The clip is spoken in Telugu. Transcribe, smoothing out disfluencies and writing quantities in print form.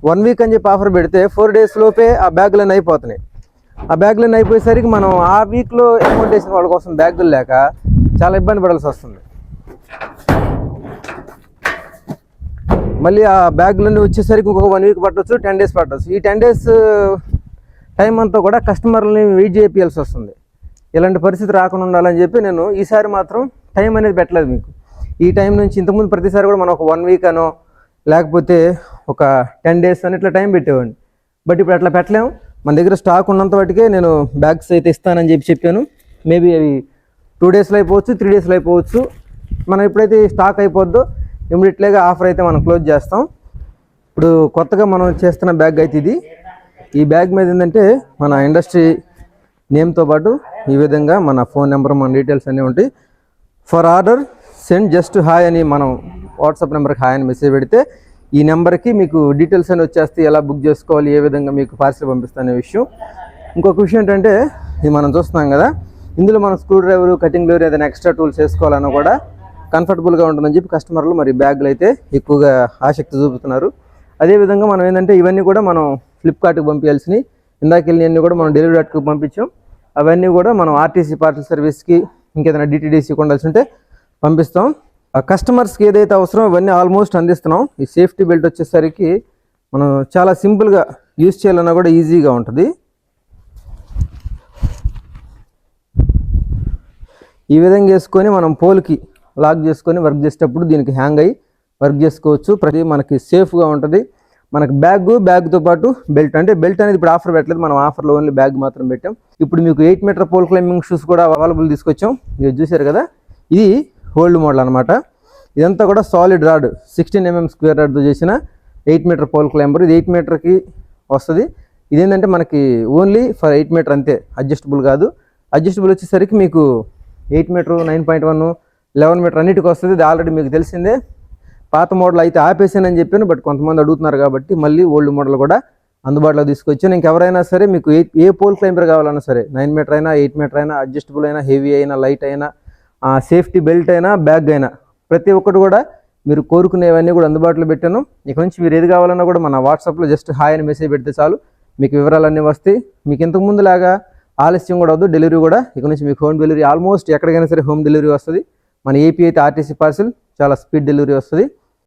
1 వీక్ అని చెప్పి ఆఫర్ పెడితే 4 days లోపే ఆ బ్యాగులన్నీ అయిపోతున్నాయి. ఆ బ్యాగులన్నీ అయిపోయేసరికి మనం ఆ వీక్లో అమౌంట్ వేసిన వాళ్ళ కోసం బ్యాగులు లేక చాలా ఇబ్బంది పడాల్సి వస్తుంది. మళ్ళీ ఆ బ్యాగులన్నీ వచ్చేసరికి ఇంకొక 1 వీక్ పట్టవచ్చు, 10 days పట్టవచ్చు. ఈ 10 days టైం అంతా కూడా కస్టమర్లని వెయిట్ చేయాల్సి వస్తుంది. ఇలాంటి పరిస్థితి రాకుండా ఉండాలని చెప్పి నేను ఈసారి మాత్రం టైం అనేది పెట్టలేదు మీకు. ఈ టైం నుంచి ఇంతకుముందు ప్రతిసారి కూడా మనం ఒక 1 వీక్ అనో లేకపోతే ఒక 10 days అని ఇట్లా టైం పెట్టేవాడిని. బట్ ఇప్పుడు అట్లా పెట్టలేము. మన దగ్గర స్టాక్ ఉన్నంత వాటికే నేను బ్యాగ్స్ అయితే ఇస్తానని చెప్పాను. మేబీ అవి 2 daysలో అయిపోవచ్చు, 3 daysలో అయిపోవచ్చు. మనం ఎప్పుడైతే స్టాక్ అయిపోద్దో ఇమ్మీడియట్లీగా ఆఫర్ అయితే మనం క్లోజ్ చేస్తాం. ఇప్పుడు కొత్తగా మనం చేస్తున్న బ్యాగ్ అయితే ఇది. ఈ బ్యాగ్ మీద ఏంటంటే మన ఇండస్ట్రీ నేమ్తో పాటు ఈ విధంగా మన ఫోన్ నెంబర్, మన డీటెయిల్స్ అన్నీ ఉంటాయి. For order send just hi అని మనం వాట్సాప్ నెంబర్కి హాయ్ అని మెసేజ్ పెడితే ఈ నెంబర్కి మీకు డీటెయిల్స్ అని వచ్చేస్తే ఎలా బుక్ చేసుకోవాలి, ఏ విధంగా మీకు పార్సిల్ పంపిస్తానే విషయం. ఇంకొక విషయం ఏంటంటే ఇది మనం చూస్తున్నాం కదా, ఇందులో మనం స్క్రూ డ్రైవర్, కటింగ్ బ్లేడ్ ఏదైనా ఎక్స్ట్రా టూల్స్ వేసుకోవాలన్నా కూడా కంఫర్టబుల్గా ఉంటుందని చెప్పి కస్టమర్లు మరి బ్యాగులు అయితే ఎక్కువగా ఆసక్తి చూపుతున్నారు. అదేవిధంగా మనం ఏంటంటే ఇవన్నీ కూడా మనం ఫ్లిప్కార్ట్కి పంపించాల్సినవి, ఇందాక వెళ్ళినవన్నీ కూడా మనం డెలివరీ.కి పంపించాం. అవన్నీ కూడా మనం ఆర్టీసీ పార్సల్ సర్వీస్కి ఇంకేదైనా డిటీడీసీ కొండాల్సి ఉంటే పంపిస్తాం. కస్టమర్స్కి ఏదైతే అవసరమో అవన్నీ ఆల్మోస్ట్ అందిస్తున్నాం. ఈ సేఫ్టీ బెల్ట్ వచ్చేసరికి మనం చాలా సింపుల్గా యూజ్ చేయాలన్నా కూడా ఈజీగా ఉంటుంది. ఈ విధంగా వేసుకొని మనం పోల్కి లాక్ చేసుకొని వర్క్ చేసేటప్పుడు దీనికి హ్యాంగ్ అయ్యి వర్క్ చేసుకోవచ్చు. ప్రతి మనకి సేఫ్గా ఉంటుంది. మనకు బ్యాగ్తో పాటు బెల్ట్, అంటే బెల్ట్ అనేది ఇప్పుడు ఆఫర్ పెట్టలేదు, మనం ఆఫర్లో ఓన్లీ బ్యాగ్ మాత్రం పెట్టాం. ఇప్పుడు మీకు 8 meter పోల్ క్లైంబింగ్ షూస్ కూడా అవైలబుల్ తీసుకొచ్చాం. మీరు చూసారు కదా, ఇది ఓల్డ్ మోడల్ అనమాట. ఇదంతా కూడా సాలిడ్ రాడ్ 16 mm స్క్వేర్ రాడ్తో చేసిన 8 meter పోల్ క్లైంబర్. ఇది 8 meterకి వస్తుంది. ఇదేంటంటే మనకి ఓన్లీ ఫర్ 8 meter అంతే, అడ్జస్టబుల్ కాదు. అడ్జస్టబుల్ వచ్చేసరికి మీకు 8 meter, 9.1, 11 meter అన్నిటికి వస్తుంది. ఇది ఆల్రెడీ మీకు తెలిసిందే. పాత మోడల్ అయితే ఆపేసానని చెప్పాను, బట్ కొంతమంది అడుగుతున్నారు కాబట్టి మళ్ళీ ఓల్డ్ మోడల్ కూడా అందుబాటులో తీసుకొచ్చాను. ఇంకెవరైనా సరే మీకు ఏ పోల్ క్లైంబర్ కావాలన్నా సరే, 9 meter అయినా, 8 meter అయినా, అడ్జస్టబుల్ అయినా, హెవీ అయినా, లైట్ అయినా, సేఫ్టీ బెల్ట్ అయినా, బ్యాగ్ అయినా, ప్రతి ఒక్కటి కూడా మీరు కోరుకునేవన్నీ కూడా అందుబాటులో పెట్టాను. ఇక నుంచి మీరు ఏది కావాలన్నా కూడా మన వాట్సాప్లో జస్ట్ హాయ్ అని మెసేజ్ పెడితే చాలు, మీకు వివరాలన్నీ వస్తాయి. మీకు ఇంతకుముందు లాగా ఆలస్యం కూడా వద్దు, డెలివరీ కూడా ఇక నుంచి మీకు హోమ్ డెలివరీ ఆల్మోస్ట్ ఎక్కడికైనా సరే హోమ్ డెలివరీ వస్తుంది. మన ఏపీ అయితే ఆర్టీసీ పార్సిల్ చాలా స్పీడ్ డెలివరీ వస్తుంది.